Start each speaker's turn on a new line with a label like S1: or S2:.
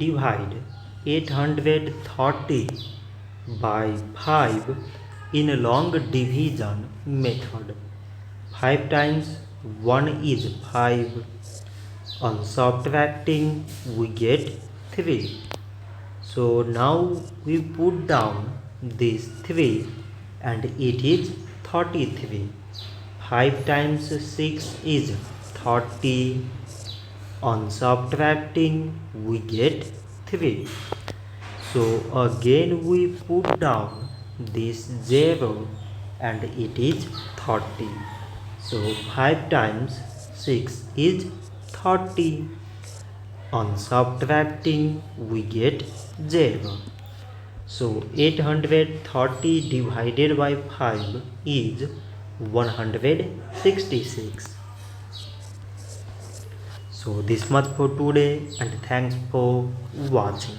S1: Divide 830 by 5 in a long division method. 5 times 1 is 5. On subtracting we get 3. So now we put down this 3 and it is 33. 5 times 6 is 30. On subtracting we get 3. So again we put down this 0 and it is 30. So 5 times 6 is 30. On subtracting we get 0. So 830 divided by 5 is 166. So this much for today and thanks for watching.